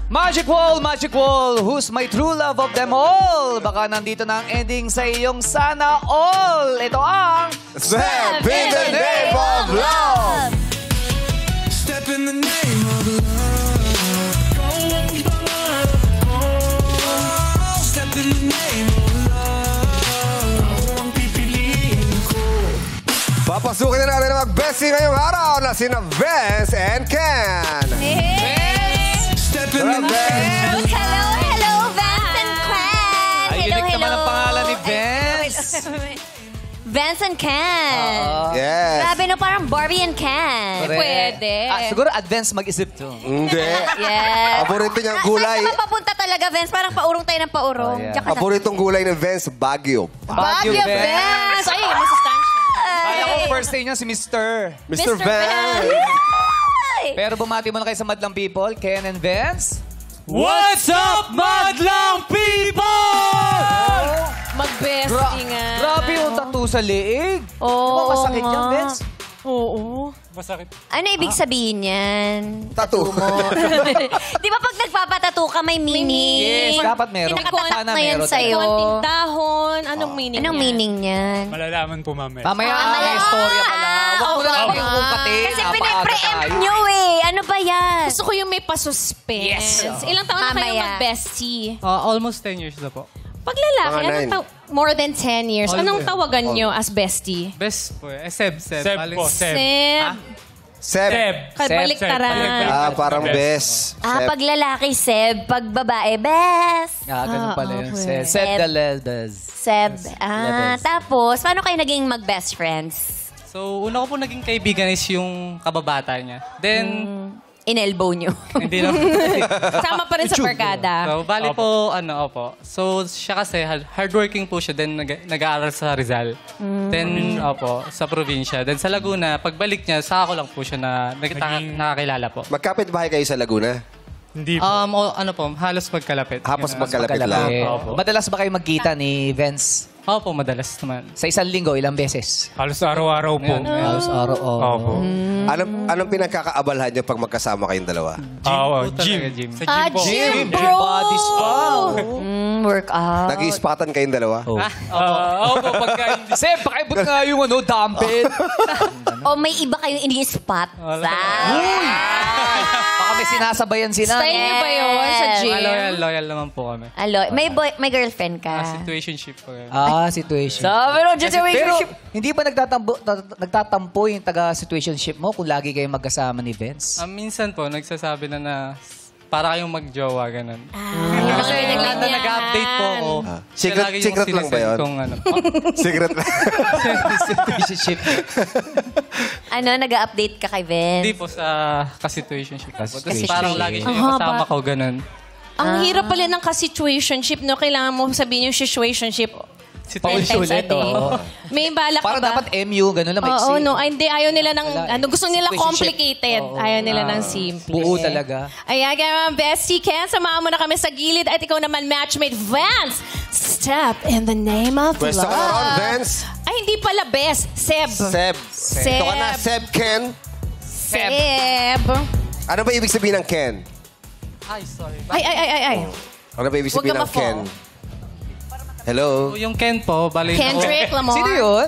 Magic Wall, who's my true love of them all? Baka nandito na ang ending sa iyong sana all. Ito ang Step in the name of love. Step in the name of love. Step in the name of love. Ang pipiliin ko. Papasukin na natin ang mag-bestie ngayong araw na sina Vince and Ken. Step in the name. Hello, Vince and Ken. Ay, unique naman ang pangalan ni Vince. Vince and Ken. Yes. Grabe no, parang Barbie and Ken. Correct. Pwede. Siguro advance mag-isip to. Hindi. Yes. Paborito niyang gulay. Saan ka papunta talaga, Vince? Parang paurong tayo ng paurong. Oh, yeah. Tsaka Paboritong gulay ng Vince, Baguio. Baguio, Vince. Ay, masustansya. Kala ko first day niya si Mr. Mr. Vince. Pero bumati muna kayo sa Madlang People, Ken and Vince. What's up, Madlang People? Mag-bestie nga. Grabe yung tattoo sa leeg. Oo. Di ba masakit yan, Vince? Oo. Masakit. Ano ibig sabihin yan? Tattoo. Di ba pag nagpapatattoo ka, may meaning? Yes, dapat meron. Pinakatatak Sana na yan meron sa'yo. Konting dahon. Anong meaning Anong niya? meaning niyan? Malalaman po mamaya. Mamaya may istorya pala. Huwag mo na lang yung kumpatin. Kasi pinapreempt nyo eh. Ano ba yan? Gusto ko yung may pasuspense. Yes. Ilang taon na kayo Mamaya. mag-bestie? Almost 10 years na po. Pag lalaki, Mga anong nine. more than 10 years. Anong tawagan nyo as bestie? Best po eh. Seb. Seb po, Seb. Seb. Kabaliktaran. Parang best. Pag lalaki, Seb. Pag babae, best. Ganun pala yun. okay. Seb the Lelbez. Seb. Tapos, paano kayo naging mag-best friends? So, una ko po naging kaibigan is yung kababata niya. Then, In-elbow nyo. hindi na. Sama pa rin sa barkada. So, bali po, opo. So, siya kasi, hardworking po siya. Then, nag-aaral sa Rizal. Then, sa probinsya. Then, sa Laguna, pagbalik niya, sa ako lang po siya na nakakilala po. Magkapit bahay kayo sa Laguna? Hindi po. Halos magkalapit. Halos Ganun. magkalapit lang. Opo. Madalas ba kayo magkita ni Vince? Opo, madalas naman. Sa isang linggo, ilang beses? Halos araw-araw po. Halos araw. Opo. Anong pinagkakaabalhan niyo pag magkasama kayong dalawa? Gym. Sa Sa gym po. Gym, Gym bodies pa. workout. Nag-iispatan kayong dalawa? Opo, pagka hindi. Seb, pakibot nga yung dumbbell. O may iba kayong ini-spot. Baka may sinasabayan sila. Style niyo ba yun sa gym? Loyal naman po kami. May girlfriend ka. Situationship po yun. Situation. Pero Pero hindi ba nagtatampo yung taga-situationship mo kung lagi kayo magkasama ni Vince? Minsan po, nagsasabi na para kayong magjowa, ganun. Kasi nag-update po ako. Secret lang ba yun? Secret lang. Situationship. Nag-update ka kay Vince? Hindi po sa ka-situationship. Tapos Ka-situationship. parang lagi siya Ang yung kasama haba. ko, ganun. Ang hirap pala ng ka-situationship, no? Kailangan mo sabihin yung situationship. Paulit-ulit. May balak ka Parang ba? dapat MU, gano'n lang. Oo, no. Ay, hindi. Ayaw nila ng, gusto nila Situationship. complicated. Ayaw nila ng simple. Buo talaga. Ayan, kaya mga bestie, Ken, samahan mo na kami sa gilid. At ikaw naman, matchmate Vance. Step in the name of Pwesto ka na ron, love. Vince. Ay, hindi pala best. Seb. Seb. Ito ka na, Seb Ken. Seb. Ano ba ibig sabihin ng Ken? Ay, sorry. Ay. Ano ba ibig Huwag sabihin ka ng Ken? ma-fall. Hello? Yung Ken po, bali Kendrick Lamar. Sino yun?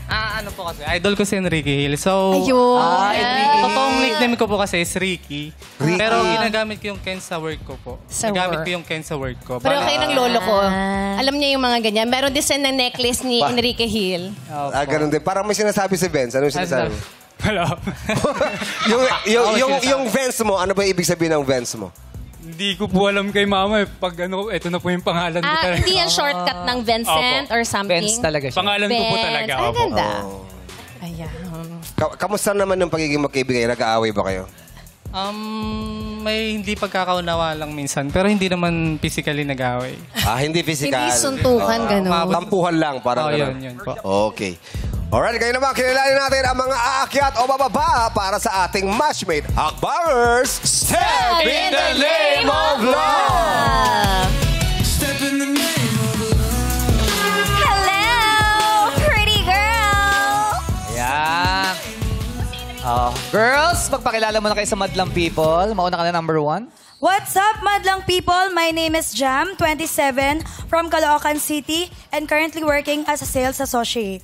ano po kasi, idol ko si Enrique Hill. So, Ayun. totoong nickname ko po kasi is Ricky. Ricky. Pero ginagamit ko yung Ken sa work ko po. Sa Ginagamit work. ko yung Ken sa work ko. Pero kayo ng lolo ko. Alam niya yung mga ganyan. Meron din siya ng necklace ni Pa- Enrique Hill. Ganun din. Parang may sinasabi si Vince. Ano yung sinasabi? Wala. yung Vince mo, ano ba ibig sabihin ng Vince mo? Hindi ko po alam kay mama. Pag ito na po yung pangalan ko talaga. Hindi yan shortcut ng Vincent or something. Vince talaga siya. Pangalan ko po talaga. Ay, Opo. ganda. Ayan. Kamusta naman yung pagiging magkaibigan? Nag-aaway ba kayo? May hindi pagkakaunawa lang minsan. Pero hindi naman physically nag-away. Hindi physical. Hindi suntukan, gano'n. Tampuhan lang, parang yun gano'n. po. Okay. Alright, kayo naman, kilalanin natin ang mga aakyat o bababa para sa ating matchmate, Akbangers! Step in the name of love! Step in the name of love. Hello, pretty girl! Ayan. Girls, magpakilala mo na kayo sa Madlang People. Mauna ka na number 1. What's up, Madlang people? My name is Jam, 27, from Caloocan City, and currently working as a sales associate.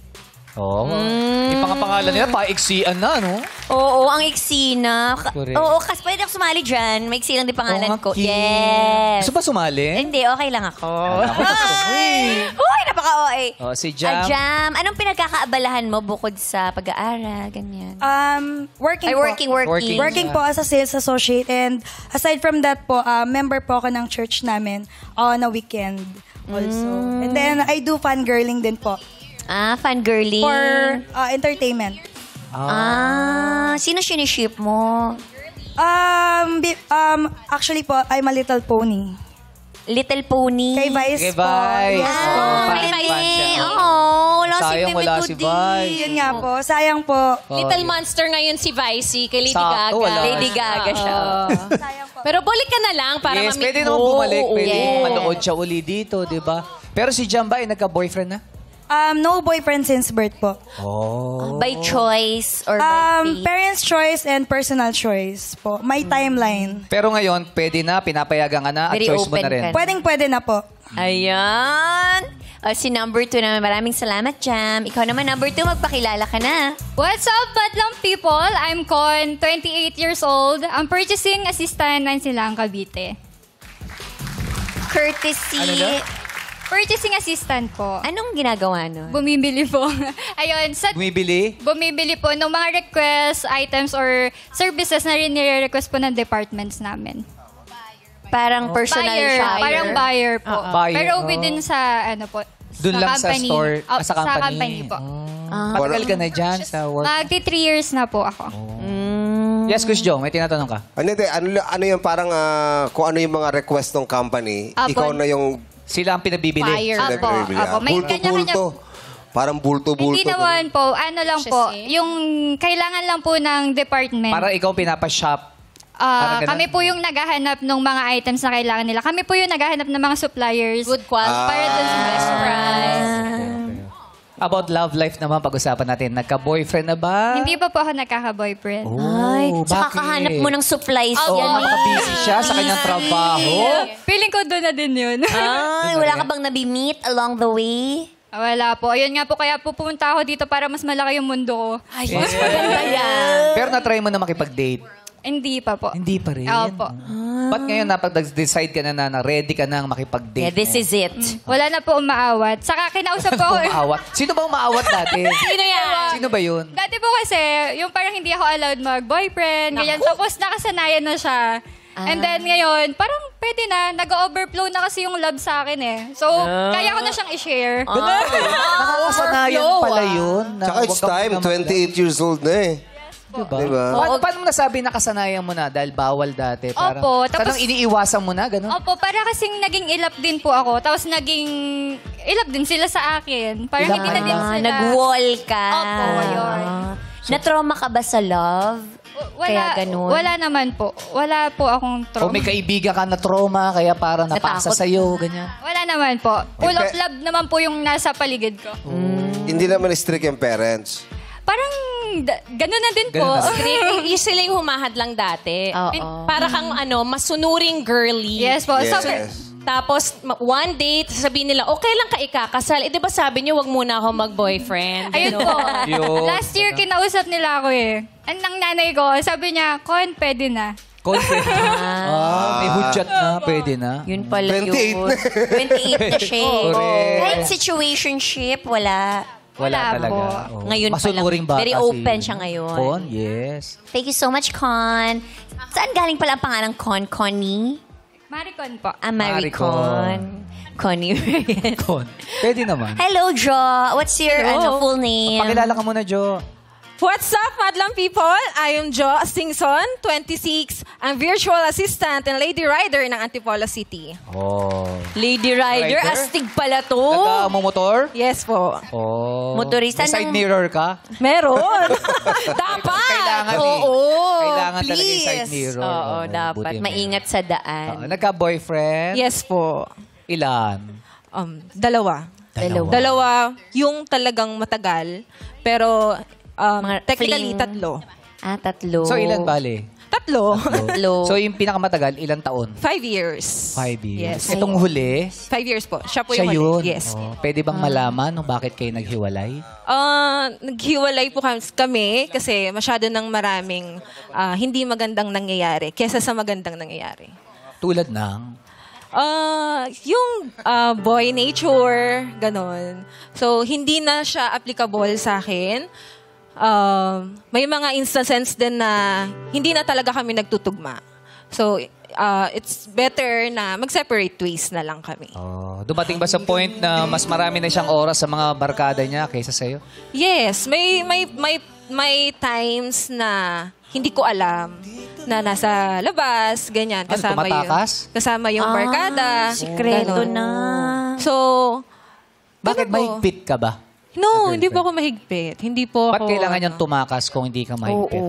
Oo. Yung pangalan nila, paiksian na, no? Oo, ang iksi na. Correct. Oo, kasi pwede ako sumali dyan. May iksi lang din pangalan Oo nga, ko. Kim. Yes. Gusto ba sumali? Hindi, okay lang ako. Uy. Uy, napaka-OA. Oh, si Jam. Jam, anong pinagkakaabalahan mo bukod sa pag-aaral? Ganyan. Working Ay, po. working. Working po as a sales associate, and aside from that po, member po ako ng church namin on a weekend also. And then I do fangirling din po Fangirling. for entertainment. Sino siniship mo? Actually po, I'm a little pony. Little Pony. Kay Vice Kay po. Vice. Yes po. Fan siya. Wala si Sayang Mimi wala ko si din. Vice. Yun nga po, sayang po. Little monster ngayon si Vicey kay Lady Sakto, Gaga. wala. Lady Gaga siya. Sayang po. Pero balik ka na lang para Yes, ma-meet pwede mo. naman bumalik. Pwede yes. manood siya uli dito, di ba? Pero si Jam ba, nagka-boyfriend na? No boyfriend since birth po. By choice or by fate? Parents' choice and personal choice po. May timeline. Pero ngayon, pwede na, pinapayagan ka na, at Very choice mo open na rin. ka na. Pwede na po. Ayan. Si number 2 naman. Maraming salamat, Jam. Ikaw naman, number 2, magpakilala ka na. What's up, Madlang people? I'm Con, 28 years old. I'm purchasing assistant ng Silang Cavite. Courtesy. Ano daw? Purchasing assistant po. Anong ginagawa nun? Bumibili po. Ayun, Bumibili po ng mga requests, items, or services na rin nire-request po ng departments namin. Parang personal Buyer. shopper? Parang buyer po. Buyer, Pero within sa, ano po, Doon lang sa company. store, Oh, sa company. Sa company po. Matagal ka na dyan sa work. Magti 3 years na po ako. Yes, Kuya Joe, may tinatanong ka. Ano yung parang kung ano yung mga request ng company, Apo. ikaw na yung Sila ang pinabibili. Buyer. Apo, apo. May kanya-kanya. bulto-bulto. Parang bulto-bulto. Hindi naman po. Ano lang po. Yung kailangan lang po ng department. Parang ikaw pinapa-shop. Parang ganun? Kami po yung naghahanap ng mga items na kailangan nila. Kami po yung naghahanap ng mga suppliers. Good quality. Para dun sa best price. About love life naman, pag-usapan natin. Nagka-boyfriend na ba? Hindi pa po ako nagkaka-boyfriend. Ay, tsaka bakit? kahanap mo ng supplies Oo, yan. napaka-busy siya sa kanyang trabaho. Feeling ko doon na din yun. Ay, wala ka bang nabi-meet along the way? Wala po. Ayun nga po, kaya pupunta ako dito para mas malaki yung mundo ko. Ay, mas maganda yan. Pero na-try mo na makipag-date? Hindi pa po. Hindi pa rin. Opo. Ba't ngayon napag-decide ka na ready ka nang makipag-date? Yeah, this is it. Wala na po umaawat. Saka kinausap ko ako. Umaawat. Sino ba umaawat dati? Sino yan? Sino ba yun? Dati po kasi, yung parang hindi ako allowed mag-boyfriend, ganyan. Tapos nakasanayan na siya. And then ngayon, parang pwede na, nag-overflow na kasi yung love sa akin eh. So, kaya ko na siyang i-share. Nakakasanayan pala yun. na Tsaka it's huwag time, kang 28 years old na eh. Diba? Diba? Paano mo nasabi nakasanayan mo na dahil bawal dati? Parang, Opo, tapos- parang iniiwasan mo na, gano'n? Opo, para kasing naging ilap din po ako. Tapos naging ilap din sila sa akin. Parang hindi na din sila... Nag-wall ka. Opo, yun. Na-trauma ka ba sa love? Kaya ganun? Wala naman po. Wala po akong O trauma. may kaibigan ka na trauma, kaya parang napasa Natakot. sa'yo, ganyan. Wala naman po. Full of pe- love naman po yung nasa paligid ko. Hindi naman strict yung parents. Parang ganun na din po. Ganun na Yung sila yung humahad lang dati. Oo. Para kang masunuring girly. Yes po. Yes. So, Tapos, one date, sasabihin nila, okay lang ka ikakasal. Eh, di ba sabi niyo, wag muna ako mag-boyfriend. ayun po. Yun. Last year, kinausap nila ako eh. Ang nanay ko, sabi niya, Con, pwede na. Content. May hudyat na, pwede na. Yun pala 28 yun. 28 na siya. eh. Correct. Kahit situationship, wala. Wala Wala talaga. po. Oo. Ngayon pa lang. Masunuring bata Very open siya ngayon. Con, yes. Thank you so much, Con. Saan galing pala ang pangalan Con? Connie? Maricon po. Maricon. Connie Reyes. Con. Pwede naman. Hello, Jo. What's your full name? Pakilala ka muna, Jo. What's up, Madlang people? I am Jo Singson, 26, ang virtual assistant and lady rider ng Antipolo City. Oh. Lady Rider. Rider? Astig pala to. Nagka-motor? Yes po. Oh. Motorista May side ng- mirror ka? Meron. Dapat. Kailangan eh. Oo. Kailangan talaga yung please. side mirror. Oo, dapat. buti mo. Maingat sa daan. Nagka-boyfriend? Yes po. Ilan? Dalawa. Dalawa yung talagang matagal. Pero Mga technically fling. tatlo. 3. So, ilan bale? 3. Low. So, yung pinakamatagal, ilang taon? 5 years. 5 years. Yes. Itong huli, 5 years po. Siya po siya yung yun. huli. Yes. Oh. Pwede bang malaman no, bakit kayo naghiwalay? Naghiwalay po kami kasi masyado ng maraming hindi magandang nangyayari kesa sa magandang nangyayari. Tulad ng? Yung boy nature, ganon. So, hindi na siya applicable sa akin. May mga instances din na hindi na talaga kami nagtutugma. So, it's better na mag-separate ways na lang kami. Oh, dumating ba sa point na mas marami na siyang oras sa mga barkada niya kaysa sa'yo? Yes, may times na hindi ko alam na nasa labas, ganyan. tumatakas? Kasama yung barkada. Sikreto ganon. na. So, Bakit ano po? mahigpit ka ba? No, hindi po ako mahigpit. Hindi po Ba't ako... kailangan niyang tumakas kung hindi ka mahigpit?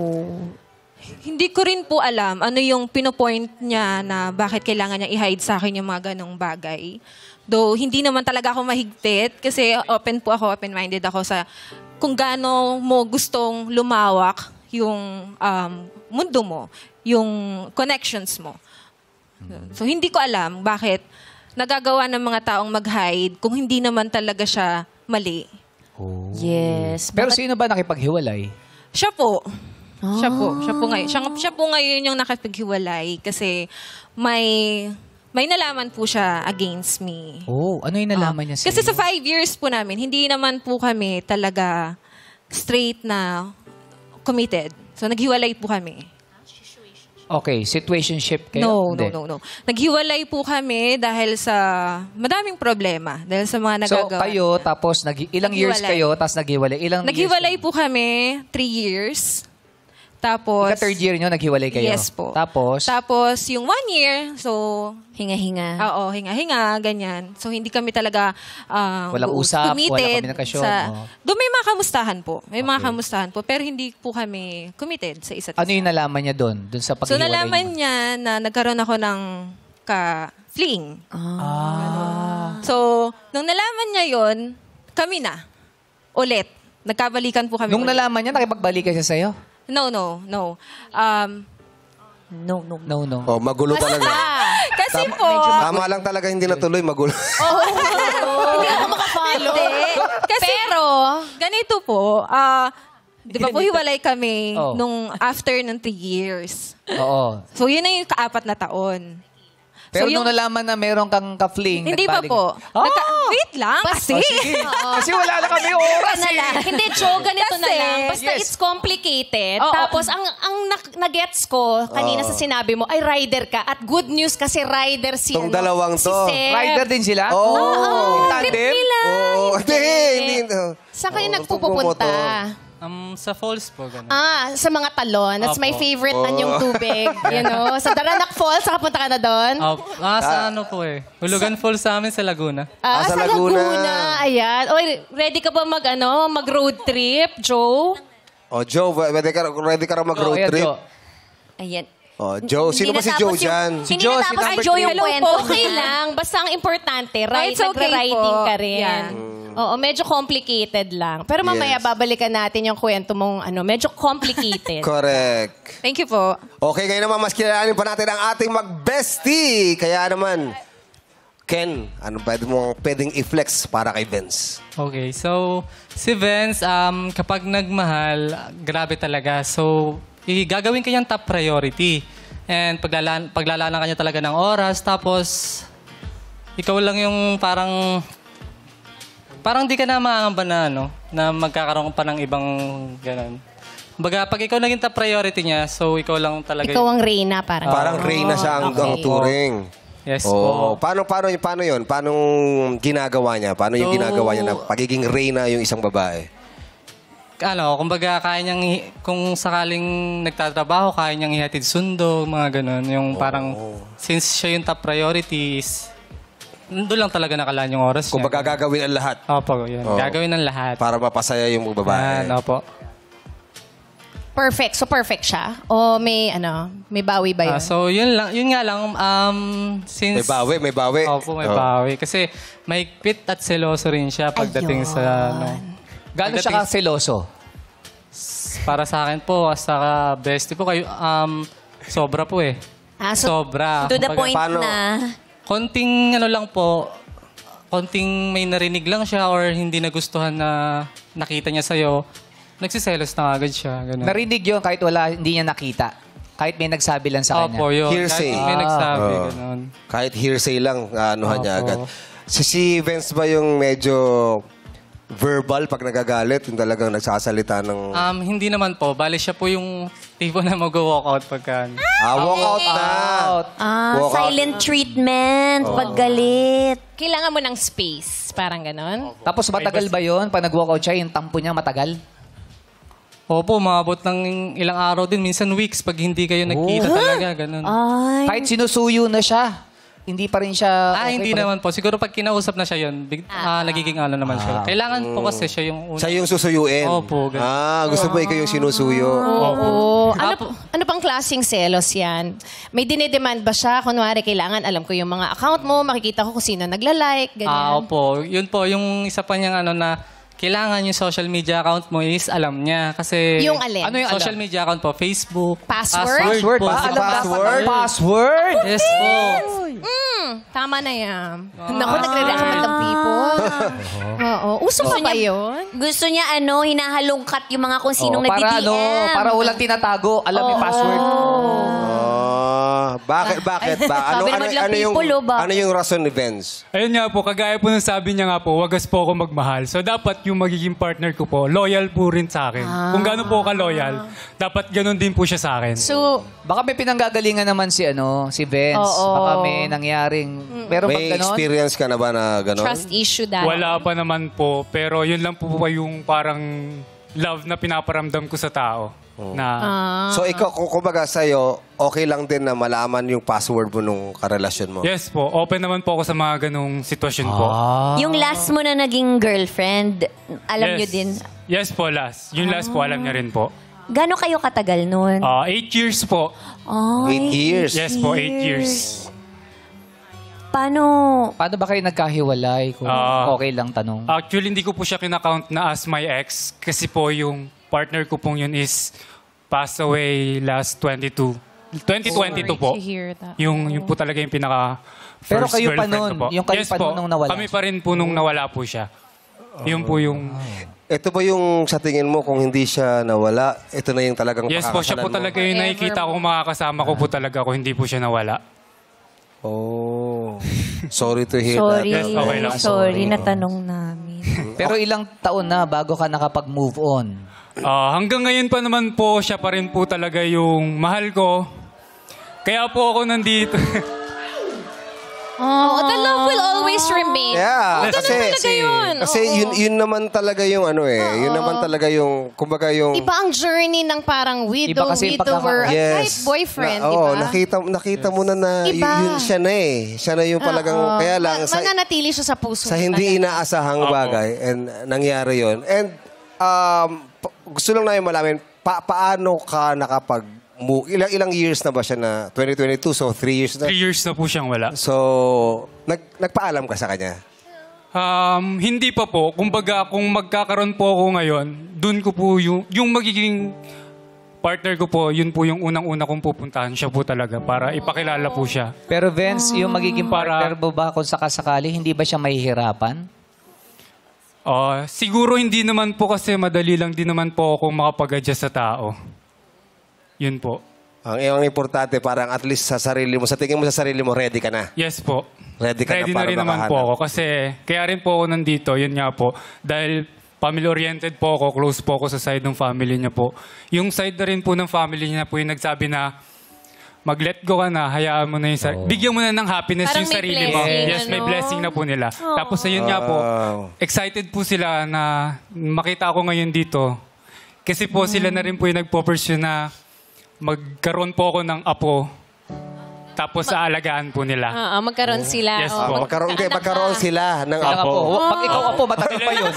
Hindi ko rin po alam ano yung pinopoint niya na bakit kailangan niya i-hide sa akin yung mga ganong bagay. Though, hindi naman talaga ako mahigpit kasi open-minded ako sa kung gaano mo gustong lumawak yung mundo mo, yung connections mo. So, hindi ko alam bakit nagagawa ng mga taong mag-hide kung hindi naman talaga siya mali. Oh. Yes. Pero sino ba nakipaghiwalay? Siya po. Siya po ngayon yung nakipaghiwalay kasi may nalaman po siya against me. Oh, ano yung nalaman niya sa'yo? Kasi sa 5 years po namin, hindi naman po kami talaga straight na committed. So, naghiwalay po kami. Okay, situationship kayo? No. Naghiwalay po kami dahil sa madaming problema. Dahil sa mga So, nagagawa. kayo, tapos ilang years Naghiwalay. kayo, tapos naghiwalay? Naghiwalay po kami 3 years. Tapos... Third year nyo, naghiwalay kayo? Yes po. Tapos yung 1 year, so... Hinga-hinga. Oo, hinga-hinga, ganyan. So, hindi kami talaga walang usap, committed walang komunikasyon. Doon may mga kamustahan po. May mga kamustahan po. Pero hindi po kami committed sa isa't isa. Ano yung nalaman niya doon sa So, paghiwalay nalaman niyo? niya na nagkaroon ako ng ka-fling. So, nung nalaman niya yon, kami na. Ulit. Nagkabalikan po kami Nung ulit. nalaman niya, nakipagbalikan siya sa'yo? No. No. No. Oh, magulo talaga. Kasi po... Tama lang talaga hindi natuloy, magulo. Hindi ako makafollow. Kasi, pero, ganito po, di ba po hiwalay kami Oh. nung after ng 3 years. Oo. So, yun na yung ka-4 na taon. Pero So, nung nalaman na meron kang ka-fling, Hindi pa nagbalik- po. Oh! Wait lang, kasi. Sige. Kasi wala na kami oras na eh. lang. Hindi, Joe, ganito na Kasi- lang. Basta Yes. it's complicated. Oo. Tapos, ang nag-gets ko kanina sa sinabi mo, ay rider ka. At good news kasi rider si... Tong dalawang si to. Seb. Rider din sila? Oo. Yung Trip tandem? nila. Oh, hindi. Saan kayo Oo, nagpupunta? pagpupunta. Sa falls po, ganun. Sa mga talon. That's my Opo. favorite anyong tubig. You know? Sa Daranak Falls, nakapunta ka na doon? Sa ano po eh. Hulugan Falls sa amin sa Laguna. sa Sa Laguna. Laguna. Ayan. Oy, ready ka ba mag-road trip, Joe? Oh, Joe, ready ka raw mag-road Ayan, trip? Jo. Ayan. Oh, Joe. Sino ba si Joe dyan? Si Hindi Joe, natapos si si number Joe yung three. kwento. Hello po. Okay lang. Basta ang importante, It's okay nagra-riding po. ka rin. Yeah. Oo, medyo complicated lang. Pero mamaya Yes. babalikan natin yung kwento mong medyo complicated. Correct. Thank you po. Okay, ngayon naman, mas kilalanin pa natin ang ating mag-bestie. Kaya naman, Ken, ano pwedeng i-flex para kay Vince? Okay, so si Vince, kapag nagmahal, grabe talaga. So, gagawin kanyang top priority. And paglalanan kanya talaga ng oras. Tapos, ikaw lang yung parang di ka na maangamba na, na magkakaroon pa ng ibang ganun. Baga, pag ikaw naging top priority niya, so ikaw lang talaga. Ikaw ang Reyna, parang. Parang Reyna siya ang okay. turing. Yes Oh, po. paano yun? Paano ginagawa niya? Paano yung So, ginagawa niya na pagiging Reyna yung isang babae? Kumbaga, kaya niyang, kung sakaling nagtatrabaho, kaya niyang ihatid sundo, mga ganun. Yung parang, since siya yung top priorities, doon lang talaga nakalaan yung oras Kung niya. baga gagawin ang lahat Opo, yun. Oo. Gagawin ng lahat. para mapasaya yung babae. Opo. Perfect. So, perfect siya? O may bawi ba yun? So, yun nga lang, since... May bawi. Opo, may Oh. bawi. Kasi mahigpit at seloso rin siya pagdating sa... Gano'n siya ka seloso? Para sa akin po, as a bestie po kayo, sobra po eh. Sobra. To the Kumbaga, point paano? na... konting ano lang po, konting may narinig lang siya or hindi nagustuhan na nakita niya sa'yo, nagsiselos na agad siya. Ganun. Narinig yun kahit hindi niya nakita. Kahit may nagsabi lang sa kanya. Opo, yun. Hearsay. Kahit may nagsabi, Oo. ganun. Kahit hearsay lang, anuhan niya Opo. agad. Si Vince ba yung medyo verbal pag nagagalit? Yung talagang nagsasalita ng... Hindi naman po. Bale siya po yung tipo na mag-walkout pagka... walk out na! Walk out. Silent treatment, pag galit. Kailangan mo ng space. Parang ganon. Tapos matagal ba yun? Pag nag-walkout siya, yung tampo niya matagal? Opo, maabot ng ilang araw din. Minsan weeks pag hindi kayo nagkita talaga. Ganun. Kahit sinusuyo na siya, hindi pa rin siya... Hindi pa rin- naman po. Siguro pag kinausap na siya yun, nagiging ano naman siya. Kailangan po kasi siya yung una. Siya yung susuyuin. Opo, ganun. Gusto mo ikaw yung sinusuyo. Oo. Ano pang klaseng selos yan? May dinedemand ba siya? Kunwari, kailangan alam ko yung mga account mo, makikita ko kung sino nagla-like, ganyan. Opo. Yun po, yung isa pa niyang ano na kailangan yung social media account mo is alam niya. Kasi... Yung alin? Ano yung social media account po, Facebook. Password? Password po. ba? Alam dapat Password? ang password? Yes po. Tama na yan. Naku, nagre-recommend ng people. Oo. Uso pa ba yun? Gusto niya hinahalungkat yung mga kung sinong para nagdi-DM. para walang tinatago. Alam yung password. Bakit? Sabi naman lang people, bakit? Ano yung rason ni Vince? Ayun nga po, kagaya po ng sabi niya nga po, wagas po ako magmahal. So dapat yung magiging partner ko po, loyal po rin sa akin. Kung gano'n po ka-loyal, dapat gano'n din po siya sa akin. So, Baka may pinanggagalingan naman si Vince. Oo. Baka may nangyaring... Pero pag May ganon, experience ka na ba na gano'n? trust issue dahil. Wala pa naman po, pero yun lang po yung parang love na pinaparamdam ko sa tao. Na, So ikaw, kung kumbaga sa'yo, okay lang din na malaman yung password mo nung karelasyon mo? yes po, open naman po ako sa mga ganong sitwasyon po. Yung last mo na naging girlfriend, alam Yes. niyo din. Yes po, last. Yung last po, alam niya rin po. Gano'n kayo katagal nun? 8 years po. 8 years? Yes po, 8 years. Paano? paano ba kayo nagkahiwalay? Kung okay lang tanong. Actually, hindi ko po siya kinakount na as my ex kasi po yung partner ko pong yun is passed away last 2022 po. to hear that. Yung po talaga yung pinaka Pero first kayo pa girlfriend nun, ko po. yung kayo Yes pa po, nun nung nawala kami pa rin po nung nawala po siya. Yun po yung... Ito ba yung sa tingin mo kung hindi siya nawala, ito na yung talagang Yes po, siya po pakakasalan mo? talaga yung nakikita ko makakasama ko po talaga kung hindi po siya nawala. Oh. Sorry to hear Sorry. that. Yes, okay lang. Sorry, natanong namin. Pero ilang taon na bago ka nakapag-move on? Hanggang ngayon pa naman po, siya pa rin po talaga yung mahal ko. Kaya po ako nandito. Oh, the love will always remain. Yeah, Ganun talaga yun. Kasi yun naman talaga yung yun naman talaga yung, kumbaga yung... Iba ang journey ng parang widow, Iba kasi yung widower, at kahit Yes. boyfriend, di Oo, ba? nakita mo na Iba. yun siya na eh. Siya na yung talagang, kaya lang, Mananatili siya sa puso. sa hindi inaasahang bagay, and nangyari yon. And gusto lang namin malamin, paano ka ilang years na ba siya na 2022, so 3 years na? 3 years na po siyang wala. So, nagpaalam ka sa kanya? Hindi pa po. Kumbaga, kung magkakaroon po ako ngayon, dun ko po yung magiging partner ko po, yun po yung unang-una kong pupuntahan. Siya po talaga para ipakilala po siya. Pero Vince, yung magiging Para- partner mo ba kung sakasakali, hindi ba siya mahihirapan? Siguro hindi naman po kasi madali lang din naman po ako makapag-adjust sa tao. Yun po. Ang importante, parang at least sa sarili mo, sa tingin mo sa sarili mo, ready ka na. Yes po. Ready ka na na para rin naman makahanap. po ako. Kasi kaya rin po ako nandito, yun nga po. Dahil family-oriented po ako, close po ako sa side ng family niya po. Yung side na rin po ng family niya po yung nagsabi na mag-let go ka na, hayaan mo na yung sarili. Bigyan mo na ng happiness Parang yung may sarili mo. blessing, Yes, may ano? blessing na po nila. Tapos ayun nga po, excited po sila na makita ako ngayon dito. Kasi po sila na rin po yung nagpo-pursue na magkaroon po ako ng apo. Tapos aalagaan po nila. Magkaroon sila. Yes oh, po. Magkaroon sila ng Kaya nga apo. po, pag ikaw apo, matagal pa yun.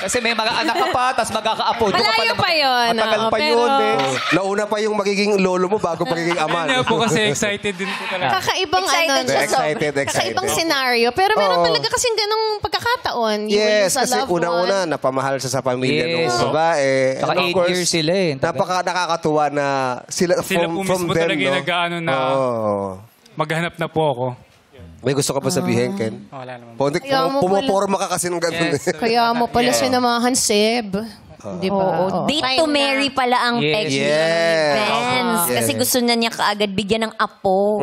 Kasi may mga anak ka pa, tapos magkaka-apo. Doon ka Malayo pa yun. Matagal oo, pa pero yun, Vince. Nauna pa yung magiging lolo mo bago magiging ama. Ayun nga po kasi excited din po talaga. Kakaibang Excited siya, Excited. Kakaibang senaryo. Pero meron talaga kasing ganong pagkakataon pagkakataon. You will Yes, lose a kasi loved unang-una, one. napamahal siya sa pamilya Yes. ng babae. Saka And of 8 course, years sila eh. Nakakatuwa na sila po from mismo them, talaga yung nag-ano na maghanap na po ako. May gusto ka pa sabihin, Ken? Wala naman. Kaya mo pala- Pumaporma ka kasi ng ganun. Yes. Kaya mo pala sinamahan, Seb. Di ba? Oo, date to marry pala ang Yes. text ni Yes. Vince. Yes. Kasi gusto na niya kaagad bigyan ng apo.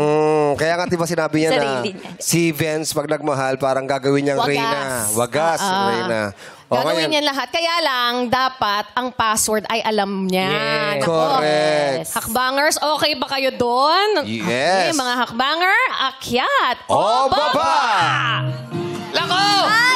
Kaya nga diba sinabi niya na Sarili niya. si Vince pag nagmahal, parang gagawin niyang Wagas. Reyna. Wagas, Reyna. O, Gagawin ngayon, niya lahat. Kaya lang, dapat ang password ay alam niya. Yes. Nako. Correct. Hakbangers, okay ba kayo doon? Yes. Okay, mga hakbanger, akyat. O, baba! Lako!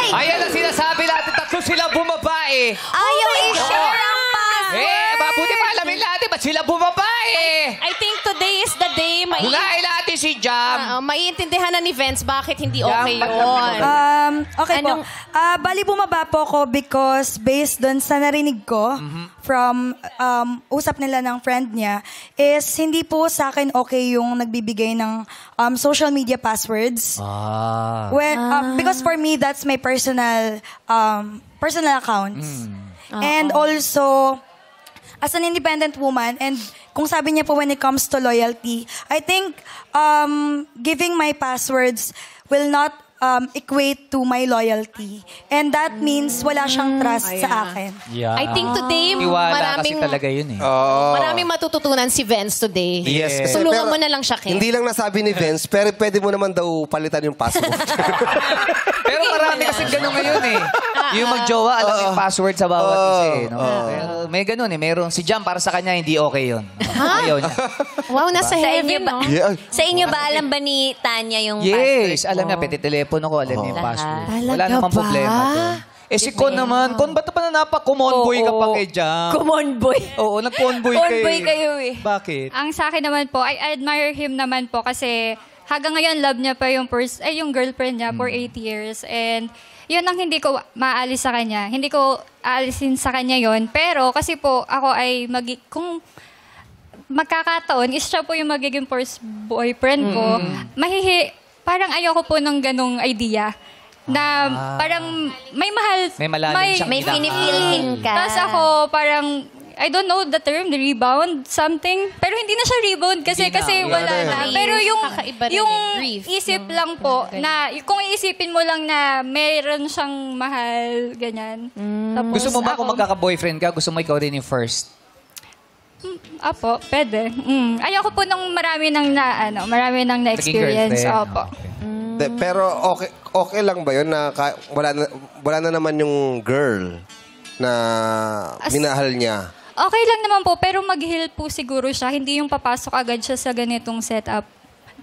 Ayan ang sinasabi natin. Tatlo sila bumabae. Ayaw i-share ang password! Mabuti pa alamin natin. Ba't sila bumabae? I think today is the day. Hugain natin si Jam. Maiintindihan na ni Vince bakit hindi Yan, okay ba't yun. Okay Anong- po. Bali bumaba po ako because based doon sa narinig ko from usap nila ng friend niya is hindi po sa akin okay yung nagbibigay ng social media passwords. Because for me, that's my personal accounts. And also, as an independent woman, and kung sabi niya po when it comes to loyalty, I think giving my passwords will not equate to my loyalty. And that means wala siyang trust sa akin. I think today, Tiwala kasi talaga yun eh. maraming matututunan si Vince today. Yes. kasi Tulungan pero mo na lang siya, Ken. Hindi lang nasabi ni Vince, pero pwede mo naman daw palitan yung password. Pero marami kasi gano'n ngayon eh. Yung magjowa, alam yung password sa bawat isa eh. No? Pero may gano'n eh. Meron si Jam, para sa kanya, hindi okay yun. Ayaw niya. Wow, nasa Sa inyo heaven, ba, no? Yeah. sa inyo ba alam ba ni Tanya yung password Yes, alam mo? niya, peti telepono ko, alam niya yung password. Talaga Wala namang ba? problema doon. Eh si Con naman, Con, ba't pa na napakumonboy ka pa kay Jam? Kumonboy. Oo, nag-convoy kayo. Convoy kayo eh. Bakit? Ang sa akin naman po, I admire him naman po kasi hanggang ngayon love niya pa yung yung girlfriend niya for 8 years. And yun ang hindi ko maalis sa kanya. Hindi ko aalisin sa kanya yon. Pero kasi po ako ay kung magkakataon, is siya po yung magiging first boyfriend ko, parang ayoko po ng ganong idea. Na parang may mahal. May malalim siyang May pinipilhin ka. Tapos ako parang, I don't know the term, the rebound, something. Pero hindi na siya rebound kasi wala na. Pero Kakaiba rin yung eh, grief. isip lang po na kung iisipin mo lang na meron siyang mahal, ganyan. Tapos Gusto mo ba kung ako- magkaka-boyfriend ka, gusto mo ikaw rin yung first? Apo, pwede. Ayoko po ng marami nang na-experience. girlfriend. Opo. Pero okay lang ba yun na wala na naman yung girl na minahal niya? Okay lang naman po, pero mag-heal po siguro siya. Hindi yung papasok agad siya sa ganitong setup.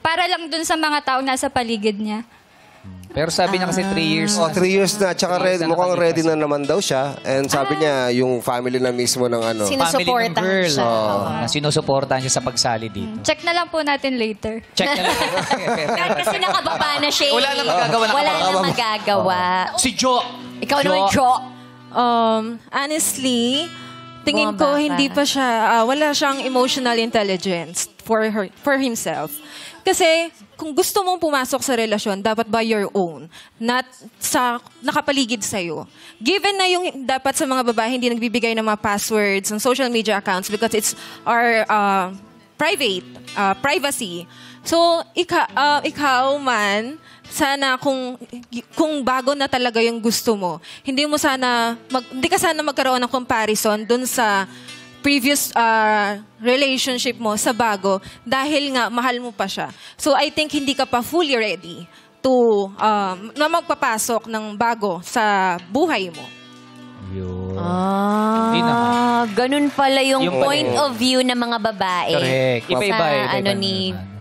Para lang dun sa mga tao nasa paligid niya. Pero sabi niya kasi 3 years. 3 years na, tsaka mukhang ready na naman daw siya. And sabi niya, yung family na mismo ng ano. Family ng Sinusuportahan girl. siya. Na sinusuportahan siya sa pagsali dito. Check na lang po natin later. Check na lang. Kasi nakababa na siya. Wala na magagawa, Wala na magagawa. Si Jo. Ikaw naman, Jo. Honestly, tingin Bumaba ko ka. hindi pa siya, wala siyang emotional intelligence for himself. Kasi kung gusto mong pumasok sa relasyon, dapat by your own, not sa nakapaligid sa'yo. Given na yung dapat sa mga babae hindi nagbibigay ng mga passwords ng social media accounts because it's our privacy. So, ikaw man, sana kung bago na talaga yung gusto mo, hindi ka sana magkaroon ng comparison dun sa previous relationship mo sa bago dahil nga mahal mo pa siya. So I think hindi ka pa fully ready to na magpapasok ng bago sa buhay mo. Hindi naman. Ganun pala yung Yung point of view ng mga babae. Correct. Iba-iba. Sa iba-iba ano naman. ni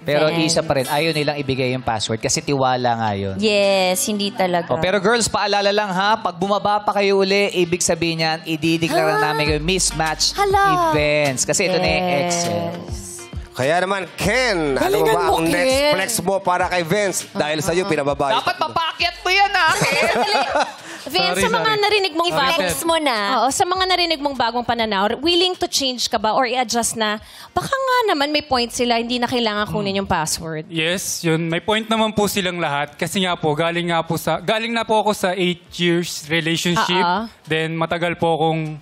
Pero Vince. isa pa rin, ayaw nilang ibigay yung password kasi tiwala nga yun. Yes, hindi talaga. Oh, pero girls, paalala lang ha, pag bumaba pa kayo uli, ibig sabihin niyan, idideklara namin yung mismatch events. Kasi ito na yung Excel. Kaya naman, Ken, ano Galingan ba mo, ang next Ken. flex mo para kay Vince? Dahil sa'yo, pinababa. Dapat papakyat mo yan ha, Ken. Vince, Sorry, sa mga sorry. narinig mong I-flex mo na. Oo, sa mga narinig mong bagong pananaw, willing to change ka ba or i-adjust na baka nga naman may point sila, hindi na kailangan kunin yung password? Yes, yun. May point naman po silang lahat. Kasi nga po, galing na po ako sa 8 years relationship. Then matagal po akong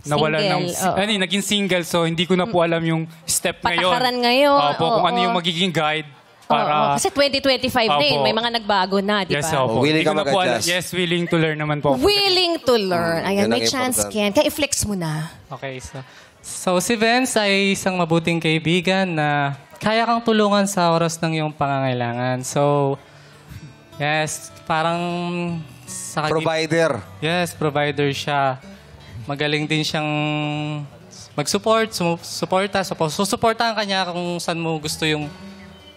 nawalan ng... Single, naging single. So hindi ko na po alam yung step ngayon. Patakaran ngayon. Opo, kung Oo. ano yung magiging guide Oo, para... kasi 2025 na yun, Opo. may mga nagbago na, di ba? Yes, opo. Willing Hindi ko ka na po alam. mag-adjust. Yes, willing to learn naman po. Willing to learn. Ayan, Yan may ang chance, important. Ken. Kaya i-flex mo na. Okay, so si Vince ay isang mabuting kaibigan na kaya kang tulungan sa oras ng iyong pangangailangan. So, yes, parang sa Provider. Yes, provider siya. Magaling din siyang mag-support, susuportahan ka niya kung saan mo gusto yung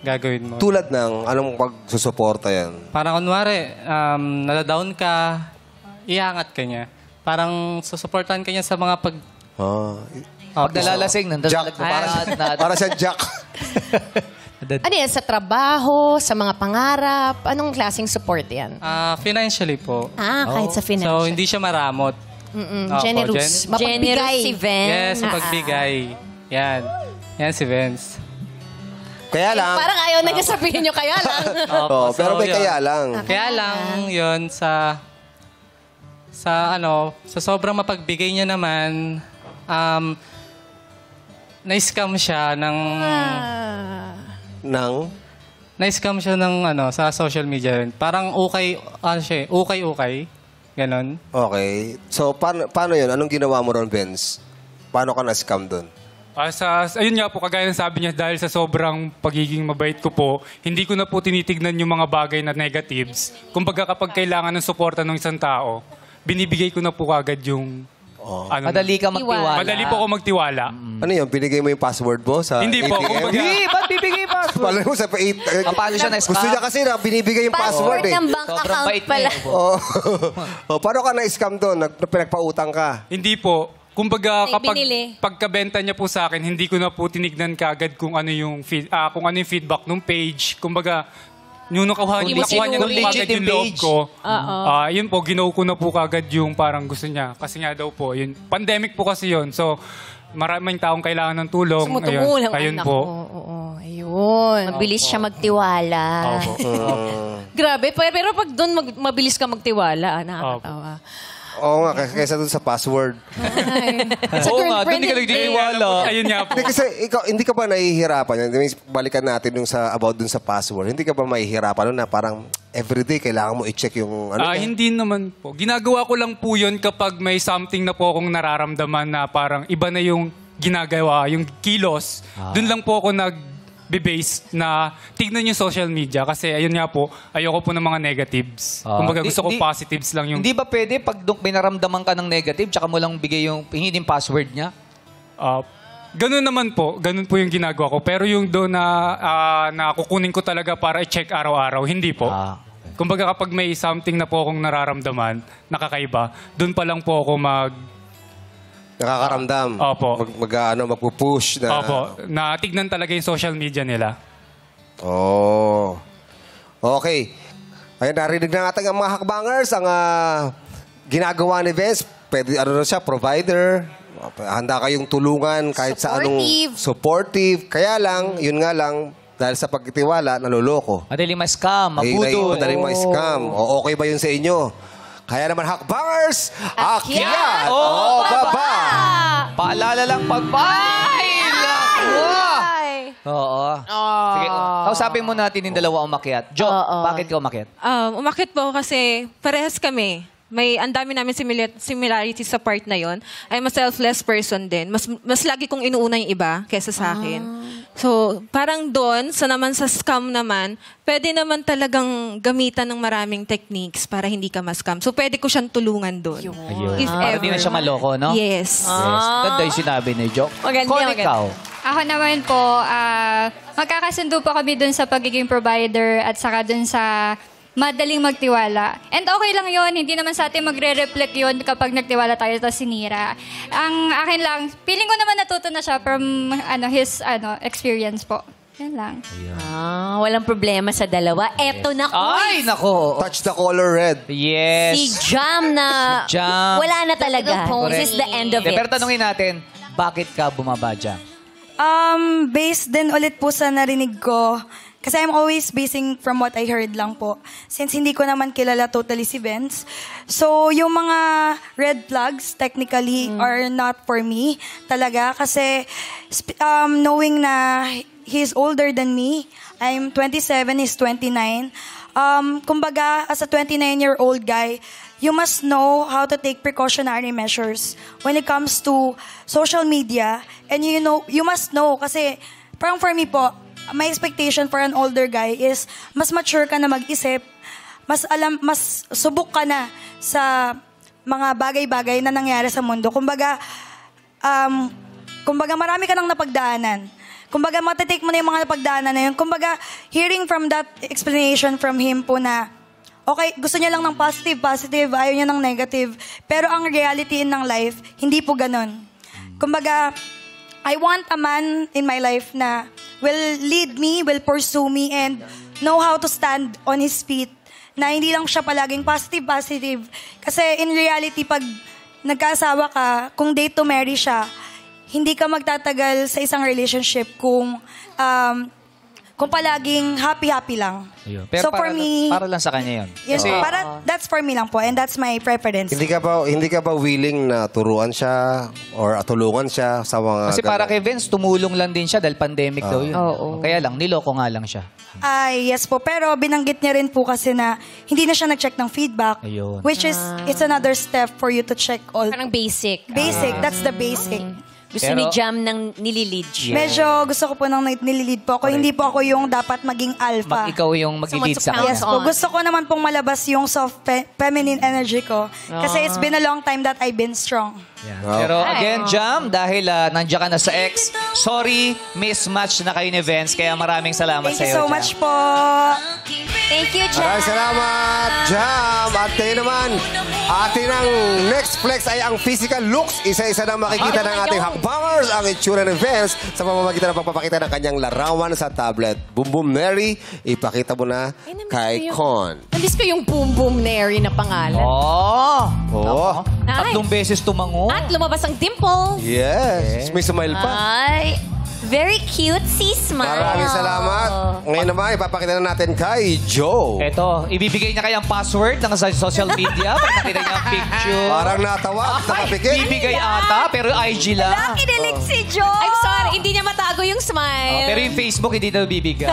gagawin mo. Tulad ng anong pagsusuporta yan? Parang kunwari, nadadown ka, iangat ka niya. Parang susuportahan ka niya sa mga pag... Pag nalalasing, Jack. Para siya Jack. Ano yan, sa trabaho, sa mga pangarap? Anong klaseng support yan? Financially po. Kahit sa financial. So, hindi siya maramot. Opo, Generous. Generous Mapagbigay. si Vince. Yes, mapagbigay. Yan. Yan si Vince. Kaya lang. Parang ayaw na niya sabihin nyo, kaya lang. Oh, pero may yun. kaya lang. Kaya lang, yun, sa sobrang mapagbigay niya naman, na-scam siya ng... Na-scam siya ng sa social media. Parang ukay. Ganon. Okay. So, paano yun? Anong ginawa mo ron, Vince? Paano ka na-scam doon? Ayun nga po, kagaya ng sabi niya, dahil sa sobrang pagiging mabait ko po, hindi ko na po tinitignan yung mga bagay na negatives. Kumbaga kapag kailangan ng suporta ng isang tao, binibigay ko na po agad yung... Madali ka magtiwala. Madali po ako magtiwala. Ano yun? Binigay mo yung password mo sa Hindi po, ATM? kumbaga- Hindi, ba't bibigay pa? Pala mo sa Paano siya na-scam? Gusto niya kasi na binibigay yung password Password eh. ng bank Sobrang account bait pala. niya. Paano ka na-scam doon? Pinagpautang ka? Hindi po. Kumbaga May kapag binili. pagkabenta niya po sa akin, hindi ko na po tinignan kaagad kung ano yung feedback ng page. Kumbaga yung nakuha Hindi mo niya na po sinuri. agad yung loob Legit ko. Yun po, ginaw ko na po kaagad yung parang gusto niya. Kasi nga daw po, yun, pandemic po kasi yun. So, maraming taong kailangan ng tulong. Sumutumulang Ayun anak po. Oo, ayun. Mabilis siya magtiwala. Opo. Grabe, pero pag doon mabilis ka magtiwala, nakakatawa. Oo nga, kaysa doon sa password. Sa Oo nga, doon girlfriend, di ka nagtitiwala. Ayun nga po. Hindi, kasi ikaw, hindi ka ba nahihirapan? Balikan natin yung about dun sa password. Hindi ka ba mahihirapan na parang everyday kailangan mo i-check yung ano? Hindi naman po. Ginagawa ko lang po yun kapag may something na po akong nararamdaman na parang iba na yung ginagawa, yung kilos. Doon lang po ako nag-base na tignan yung social media kasi ayun nga po, ayoko po ng mga negatives. Kumbaga gusto ko positives lang yung... Hindi ba pwede pag may naramdaman ka ng negative, tsaka mo lang bigay yung hingin password niya? Ganun naman po. Ganun po yung ginagawa ko. Pero yung doon na kukunin ko talaga para i-check araw-araw, hindi po. Kumbaga kapag may something na po akong nararamdaman, nakakaiba, doon pa lang po ako Nakakaramdam. Opo. Magpupush na... Opo. Na tignan talaga yung social media nila. Oh. Okay. Ayun, narinig na natin ang mga hakbangers, ang ginagawa ni Vince. Pwede, na siya, provider. Handa kayong tulungan kahit sa anong... Supportive. Kaya lang, yun nga lang, dahil sa pagtitiwala, naluloko. Madaling ma-scam, mabudol. Madaling ma-scam. O okay ba yun sa inyo? Kaya naman, hakbangers, akyat o baba! Paalala lang Oo. Sige, kausapin mo natin yung dalawa umakyat. Jo, bakit ka umakyat? Umakit po kasi parehas kami. Ang dami namin similarity sa part na yon. I'm a selfless person din. Mas lagi kong inuuna yung iba kesa sa akin. So, parang doon, naman sa scam naman, pwede naman talagang gamitan ng maraming techniques para hindi ka ma-scam. So, pwede ko siyang tulungan doon. If Para ever. di na siya maloko, no? Yes. Yes. Ganda yung sinabi ni Jo. Kung ikaw, Ako naman po, magkakasundo po kami dun sa pagiging provider at saka dun sa madaling magtiwala. And okay lang yon, hindi naman sa atin magre-reflect yon kapag nagtiwala tayo tapos sinira. Ang akin lang, feeling ko naman natuto na siya from his experience po. Yan lang. Walang problema sa dalawa. Eto na, Ay, nako. Touch the color red. Yes. si Jam na Jam. wala na talaga. This is the end of it. Pero tanungin natin, bakit ka bumaba dyan? Based din ulit po sa narinig ko. Kasi I'm always basing from what I heard lang po. Since hindi ko naman kilala totally si Vince. So, yung mga red flags technically are not for me talaga. Kasi knowing na he's older than me, I'm 27, he's 29. Kumbaga, as a 29-year-old guy, you must know how to take precautionary measures when it comes to social media. And you must know kasi parang for me po, my expectation for an older guy is mas mature ka na mag-isip, mas subok ka na sa mga bagay-bagay na nangyari sa mundo. Kumbaga marami ka nang napagdaanan. Kumbaga, matitake mo na yung mga napagdaanan na yun. Kumbaga, hearing from that explanation from him po na, okay, gusto niya lang ng positive, ayaw niya ng negative. Pero ang reality ng life, hindi po ganun. Kumbaga, I want a man in my life na will lead me, will pursue me, and know how to stand on his feet. Na hindi lang siya palaging positive. Kasi in reality, pag nagkaasawa ka, kung date to marry siya, hindi ka magtatagal sa isang relationship kung palaging happy-happy lang. Pero So for me, para lang sa kanya yun. yes, that's for me lang po, and that's my preference. Hindi ka ba willing na turuan siya or tulungan siya sa mga... Kasi para kay Vince, tumulong lang din siya dahil pandemic daw yun. Kaya lang, niloko nga lang siya. Yes po, pero binanggit niya rin po kasi na hindi na siya nag-check ng feedback. Ayun. Which is, it's another step for you to check all. Parang basic. Basic, that's the basic. Gusto Pero- ni Jam ng nililid siya. Medyo gusto ko po nang nililid po ako. Hindi po ako yung dapat maging alpha. Ikaw yung mag-lead sa kanya. Yes po. Gusto ko naman pong malabas yung soft feminine energy ko. Kasi it's been a long time that I've been strong. Pero again, Jam, dahil nandiyan ka na sa ex, sorry, mismatch na kayo ni Vince, kaya maraming salamat Thank sa you iyo, so Jam. much po. Thank you, Jam. Maraming salamat, Jam! At kayo naman, atin ang next flex ay ang physical looks. Isa-isa na makikita ng ating hakbangers ang itsura ng Vince sa pamamagitan ng pagpapakita ng kanyang larawan sa tablet. Boom Boom Mary, ipakita mo na kay Con. Namiss ko yung Boom Boom Neri na pangalan. Oh! Oh, Tatlong beses tumango. At lumabas ang dimple. yes. May smile pa. Ay, very cute si Smile. Maraming salamat. Ngayon naman, ipapakita na natin kay Joe. Eto, ibibigay niya kayang password ng sa social media pag nakita niya ang picture. Parang natawa, nakapikit. Bibigay ata, pero IG lang. Kinilig si Joe. I'm sorry, hindi niya matago yung smile. Pero yung Facebook, hindi daw bibigay.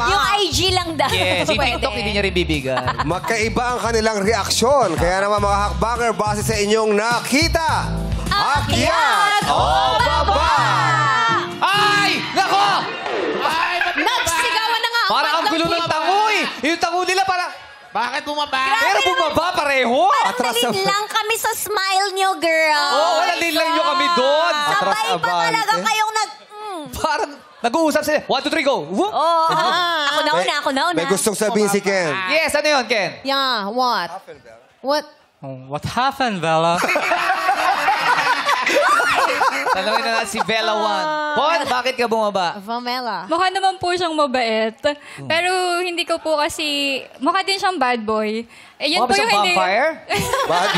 Yung IG lang daw. Yes, yung Pwede. TikTok, hindi niya rin bibigay. Magkaiba ang kanilang reaksyon. Kaya naman mga hakbanger, base sa inyong nakita. Akyat o baba! Ay! Nako! Nagsigawan na nga. ang Parang ang gulo ng tango eh. Yung tango nila para... Bakit bumaba? Pero bumaba pareho. Atras sa... Nalin lang kami sa smile nyo, girl. Oo, wala din lang nyo kami doon. Atras Sabay pa abante. talaga kayong Parang nag-uusap sila. 1, 2, 3, go. Whoop. Ako na una, ako na una. May gustong sabihin si Ken. Yes, ano yun, Ken? Yeah, what? What? Oh, what happened, Bella? Tanungin na natin si Bella One. Pon, bakit ka bumaba? Vamela. Mukha naman po siyang mabait. Pero hindi ko po kasi... Mukha din siyang bad boy. Eh, yun Mukha ba po yung siyang hindi... vampire? Bad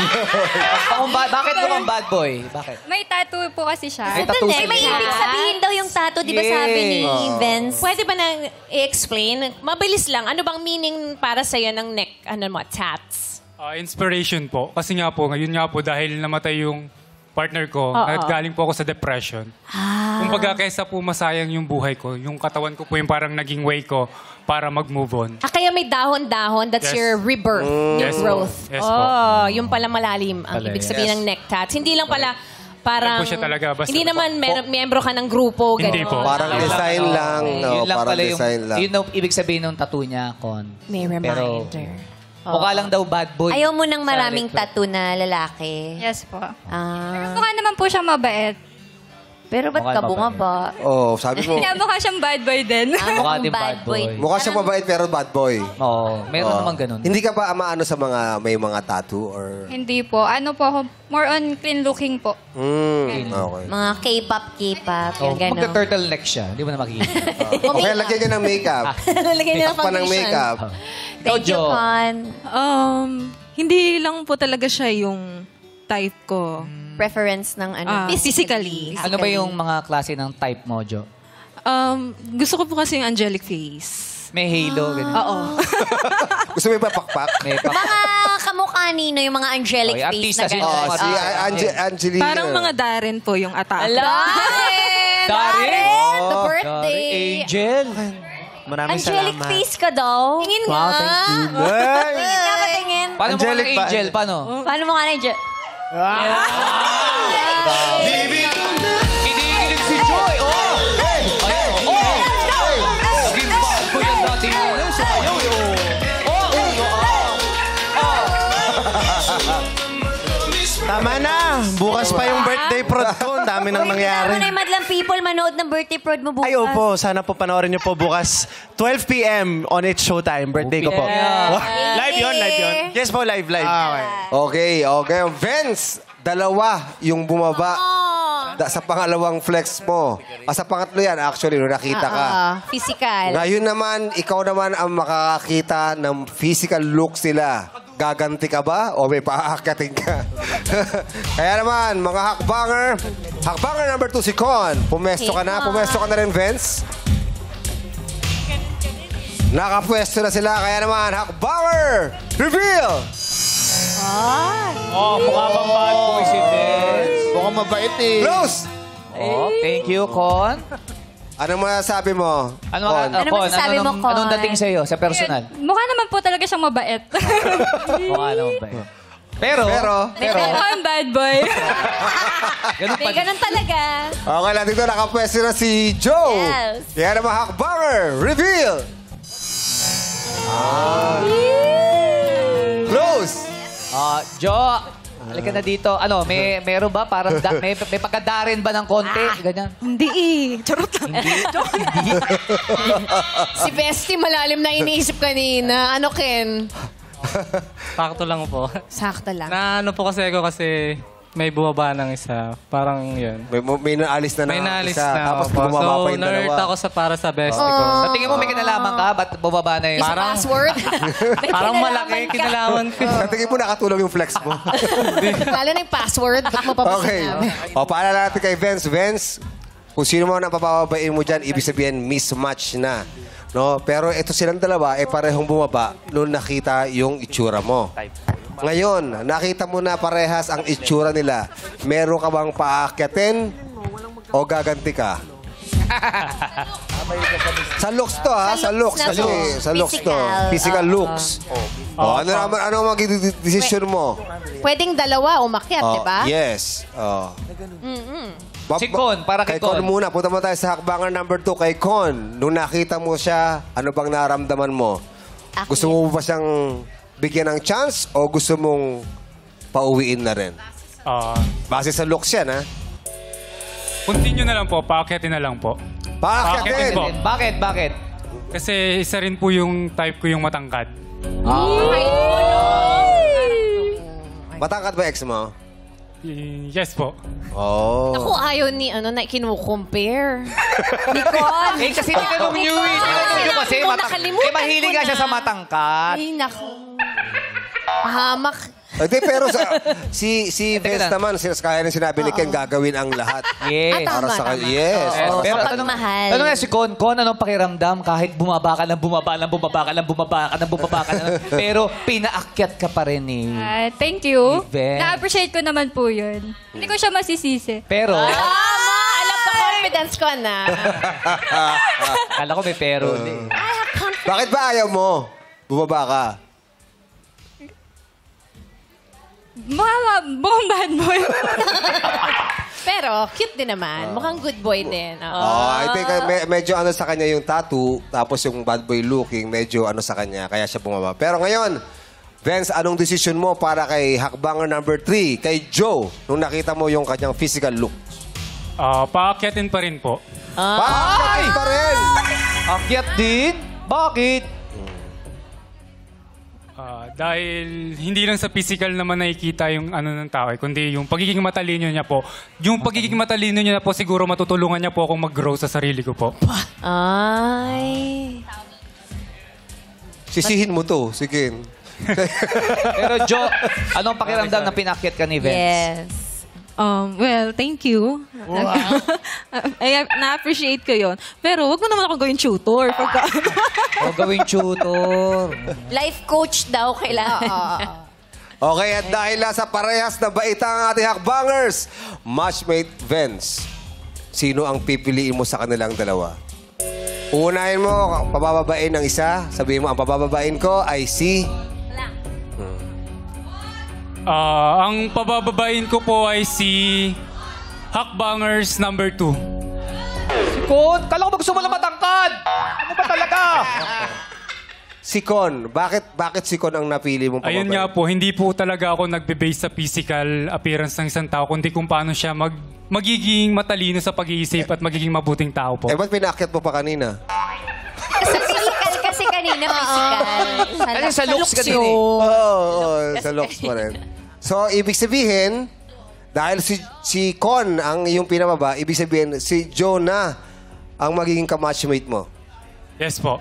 Bakit mo kang bad boy? Bakit? May tattoo po kasi siya. May tattoo Ay, may siya. ibig sabihin daw yung tattoo, di ba Yes. sabi ni Vince? Pwede ba nang i-explain? Mabilis lang. Ano bang meaning para sa'yo ng neck, tats? Inspiration po. Kasi nga po, ngayon nga po, dahil namatay yung partner ko, naggaling po ako sa depression. Kumbaga, kaysa po masayang yung buhay ko, yung katawan ko po yung parang naging way ko para mag-move on. Kaya may dahon-dahon, that's Yes. your rebirth, new Yes po. growth. Yes po. Yung pala malalim ang ibig sabihin ng neck tats. Hindi lang pala parang... Yan po siya talaga, basta- hindi naman miyembro ka ng grupo. Hindi ganun. po. Parang design lang. No, Yun lang parang pala yung... design lang. Yun ang ibig sabihin ng tattoo niya, Con. May Pero reminder. mukha lang daw bad boy. Ayaw mo ng maraming Sa record. tattoo na lalaki. Yes po. Ah. Mukha naman po siyang mabait. Pero ba't Mukhang ka bumaba? Oh, sabi mo, Kaya mukha siyang bad boy din. Mukha din bad boy. mukha siya mabait pero bad boy. Oo, meron naman ganun. Hindi ka ba maano sa mga may mga tattoo or... Hindi po. Ano po ako, more on clean looking po. Okay. Mga K-pop, Oh, yung gano'n. magka-turtleneck siya. Hindi mo na makikita. Okay, lagyan niya ng makeup. Lalagyan niya ng Pa ng foundation. makeup. Thank you, Jo. Con. Hindi lang po talaga siya yung type ko. Preference ng ano? Physically. Ano ba yung mga klase ng type mo, Jo? Gusto ko po kasi yung angelic face. May halo, ganun. Oo. Gusto mo ipapakpak? May pa- Mga kamukha nino, yung mga angelic Okay, face artista, na sino gano'n. ang Si artista? Angelina. Parang mga Darren po yung atake. Darren! Darren! The Oh, birthday! Angel! Maraming Angelic salamat. face ka daw. Tingin nga. Tingin nga, patingin. Paano mo Angelic ang ba? Angel? Paano? Paano mo nga na dyan? Kinikilig si Joy! Oh! Ayun! Oh! Naging bad boy yan dati yun. Sumayaw yun. Tama na. Bukas pa yung birthday prod ko. Ang dami nang Kailangan nangyari. na yung madlang people manood ng birthday prod mo bukas. Ay, opo. Sana po panoorin niyo po bukas. 12 p.m. on its showtime. Birthday ko po. Yeah. Live yun, live yun. Yes po, live. Okay. Vince, dalawa yung bumaba sa pangalawang flex mo. Sa pangatlo yan, actually, nung nakita ka. Physical. Ngayon naman, ikaw naman ang makakakita ng physical looks nila. Gaganti ka ba o may paakyatin ka? Kaya naman, mga hakbanger number 2 si Con. Pumesto ka na. Pumesto ka na rin, Vince. Nakapwesto na sila. Kaya naman, hakbanger reveal! Oh, mukha bang bad boy si Vince? Mukhang mabait eh. Close! Oh, thank you, Con. Anong masasabi mo? Ano, Con? Ano masasabi mo, Con? Anong dating sa'yo, sa personal? Mukha naman po talaga siyang mabait. Mukha naman ba yun? Pero, Pero ang bad boy. ganun pa May ganun talaga. Okay lang dito, nakapwesto na si Joe. Yes. Kaya naman, hakbanger reveal! Close! Jo, halika na dito. Ano, meron ba? Parang may pagkadarin ba ng konti? Ganyan. Hindi eh. Charot lang. Si Bestie, malalim na iniisip kanina. Ano, Ken? Sakto lang po. Sakto lang. Na ano po kasi ako kasi may bumaba ng isa. Parang yun. May naalis na May naalis isa, na tapos ako. bumaba So, pa yung nerd dalawa. ako para sa bestie ko. Sa tingin mo may kinalaman ka? Ba't bumaba na yun? Yung password? Parang malaki yung kinalaman ko. Sa tingin mo nakatulong yung flex mo. Lalo na yung password. Ba't mo pa ba Okay. sinabi? O, paalala natin kay Vince. Vince, kung sino mo na papababain mo dyan, ibig sabihin mismatch na. No? Pero ito silang dalawa, parehong bumaba nung nakita yung itsura mo. Ngayon, nakita mo na parehas ang itsura nila. Meron ka bang paakyatin o gaganti ka? Sa looks to, ha? Sa looks. na Kasi to. sa looks to. Physical. Physical looks. Ano ang magiging decision mo? Pwedeng dalawa umakyat, di ba? Yes. Si Con, para kay Con. Muna. Punta mo tayo sa hakbangan number 2 kay Con. Nung nakita mo siya, ano bang naramdaman mo? Gusto mo ba siyang bigyan ng chance o gusto mong pauwiin na rin? Base sa looks yan, ha? Continue na lang po. Paakyatin na lang po. Paakyatin! po. Bakit? Kasi isa rin po yung type ko yung matangkad. Matangkad ba ex mo? Yes po. Oh. Ako ayaw ni na kinukumpare. Nicole. Kasi tinanong niyo eh. Tinanong niyo kasi Mo, nakalimutan mahilig ko nga siya na. sa matangkat. Ay, naku. Hamak. Hindi, pero si Vince lang. naman, kaya na sinabi ni Ken, gagawin ang lahat. Yes. Para sa tama. Yes. Pero Pero tanong pagmahal. nga si Con, anong pakiramdam kahit bumaba ka na, pero pinaakyat ka pa rin eh. Thank you. Even. Na-appreciate ko naman po yun. Hindi ko siya masisisi. Pero, Tama! Alam ko confidence ko na. kala ko may pero. eh. Bakit ba ayaw mo? Bumaba ka. Mukhang bad boy. Pero cute din naman. Mukhang good boy din. Oo. I think medyo ano sa kanya yung tattoo, tapos yung bad boy looking, medyo ano sa kanya, kaya siya bumaba. Pero ngayon, Vince, anong decision mo para kay hakbanger number 3, kay Joe, nung nakita mo yung kanyang physical look? Paakyatin pa rin po. Bakit pa rin? Akyat din? Bakit? Dahil hindi lang sa physical naman nakikita yung ano ng tao, kundi yung pagiging matalino niya po. Yung pagiging matalino niya po, siguro matutulungan niya po akong mag-grow sa sarili ko po. Ay. Sisihin mo to, si Ken. Pero Jo, anong pakiramdam na pinakyat ka ni Vince? Yes. Well, thank you. Na-appreciate ko yon. Pero wag mo naman akong gawin tutor. Pagka... O gawing tutor. Life coach daw kailangan. Okay, at dahil sa parehas na baita ang ating hakbangers, matchmate Vince, sino ang pipiliin mo sa kanilang dalawa? Unahin mo, pabababain ng isa. Sabihin mo, ang pabababain ko ay si... Ang pabababain ko po ay si Hakbangers number 2. Kon, kala ko gusto mo na matangkad. Ano ba talaga? Si Con. Bakit si Con ang napili mong pababain? Ayun nga po, hindi po talaga ako nagbe-base sa physical appearance ng isang tao, kundi kung paano siya magiging matalino sa pag-iisip at magiging mabuting tao po. Eh, ba't pinakyat mo pa kanina? Kasi kanina physical. Kasi sa looks ka din eh. Oo, sa looks pa rin. So, ibig sabihin, dahil si Con ang iyong pinababa, ibig sabihin, si Jonah ang magiging ka-matchmate mo. Yes po.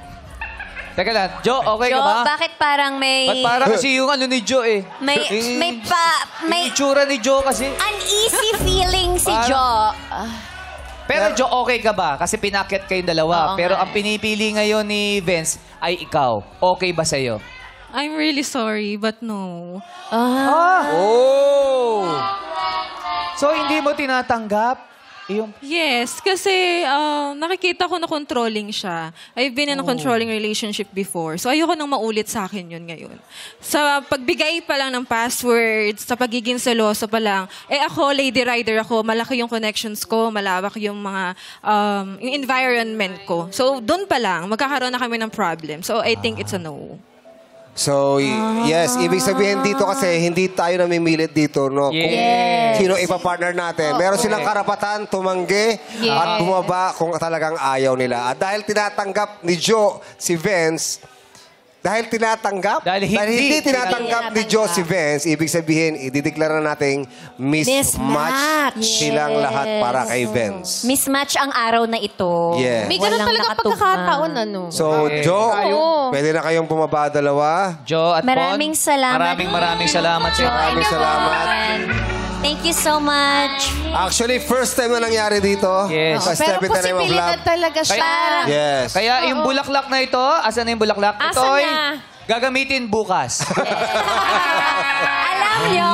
Teka lang, Jo, okay Jo, ka ba? bakit parang may... Ba't parang kasi yung ano ni Jo eh. May Yung itsura ni Jo kasi. uneasy feeling si Parang- Jo. Pero Jo, okay ka ba? Kasi pinakyat kayong dalawa. Oo Pero nga. ang pinipili ngayon ni Vince ay ikaw. Okay ba sa'yo? I'm really sorry, but no. Oh! So, hindi mo tinatanggap? Yung... Yes, kasi nakikita ko na controlling siya. I've been in a controlling relationship before. So ayoko nang maulit sa akin yun ngayon. Sa pagbigay pa lang ng passwords, sa pagiging seloso pa lang, ako, lady rider ako, malaki yung connections ko, malawak yung mga, yung environment ko. So doon pa lang, magkakaroon na kami ng problem. So I think it's a no. So, yes, ibig sabihin dito kasi hindi tayo namimilit dito, no? Kung sino ipapartner natin. Meron silang karapatan tumanggi at bumaba kung talagang ayaw nila. At dahil tinatanggap ni Jo si Vince, dahil hindi tinatanggap ni Jo si Vince, ibig sabihin, idideklara nating mismatch silang lahat para kay Vince. Mismatch ang araw na ito. Yeah. May ganun Walang talaga nakatugma. pagkakataon, ano? So, Jo, pwede na kayong bumaba dalawa. Jo at Maraming Pon, salamat. maraming salamat sa inyo. Maraming salamat. Thank you so much. Actually, first time na nangyari dito. Yes. Pero Step into the name of posibilidad love. talaga siya. Yes. Kaya yung bulaklak na ito, asan na yung bulaklak? Asan Ito'y na? gagamitin bukas. Alam nyo,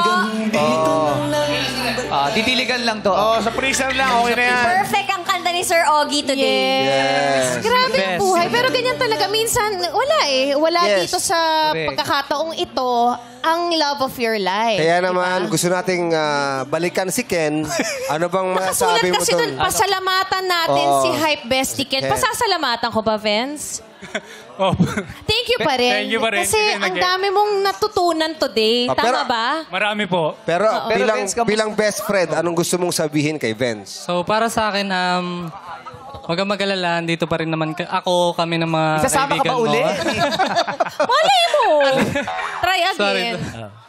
Titiligan lang to. Sa freezer lang, okay na yan. perfect ang kanta ni Sir Ogie today. Yes. Grabe ang Best. buhay. Pero ganyan talaga. Minsan, wala eh. Wala Yes. dito sa Correct. pagkakataong ito ang love of your life. Kaya naman, gusto nating balikan si Ken. Ano bang Nakasulat masasabi mo kasi doon? dun, pasalamatan natin Oo. si Hype Bestie Ken. Ken. Pasasalamatan ko ba, Vince? Oh. Thank you pa rin. Thank you pa rin. Kasi ang dami mong natutunan today. Ah, pero- Tama ba? Marami po. Pero bilang, Vince, kamusta? bilang best friend, anong gusto mong sabihin kay Vince? So para sa akin, huwag kang mag-alala, dito pa rin naman ako, kami ng mga Isasama ka kaibigan ba mo. uli? Malay mo! Try Sorry. again.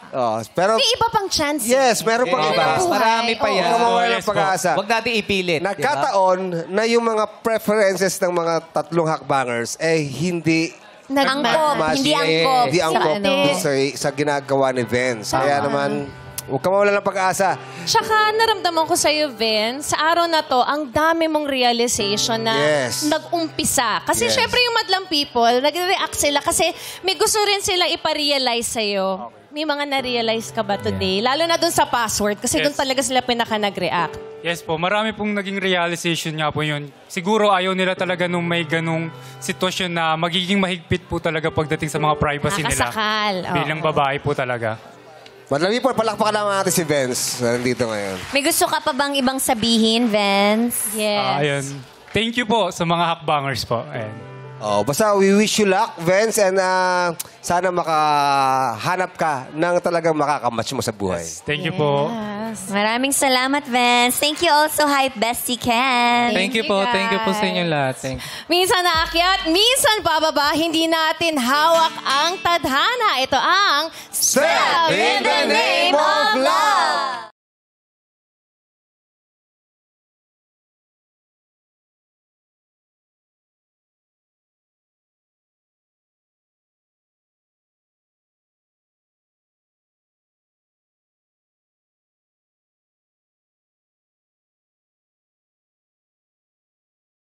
Oh, pero, May iba pang chance. yes, meron pang Diba? iba. Marami pa yan. Huwag kang mawala Yes ng pag-asa. Huwag natin ipilit. diba? Nagkataon na yung mga preferences ng mga tatlong hakbangers hindi Angkop, match, hindi angkop. hindi angkop Sa ano. sa ginagawa ni Vince. Kaya naman, huwag ka mawala ng pag-asa. Tsaka naramdaman ko sa'yo, Vince, sa araw na to, ang dami mong realization na Yes. nag-umpisa. Kasi Yes. syempre yung madlang people, nag-react sila kasi may gusto rin sila iparealize sa'yo. May mga na-realize ka ba today? Lalo na dun sa password kasi Yes. dun talaga sila pinaka nag-react. Yes po, marami pong naging realization nga po yun. Siguro ayaw nila talaga nung may ganung sitwasyon na magiging mahigpit po talaga pagdating sa mga privacy nila. Nakasakal. Bilang babae po talaga. Madami po, palakpakan lang natin si Vince na nandito ngayon. May gusto ka pa bang ibang sabihin, Vince? Yes. Ayun. Thank you po sa mga hakbangers po. Ayan. Oh, basta we wish you luck, Vince, and sana makahanap ka ng talagang makakamatch mo sa buhay. Thank you po. Maraming salamat, Vince. Thank you also, Hype Bestie Ken. Thank you po sa inyong lahat. Thank you. Minsan naakyat, minsan pababa, hindi natin hawak ang tadhana. Ito ang Step in the Name of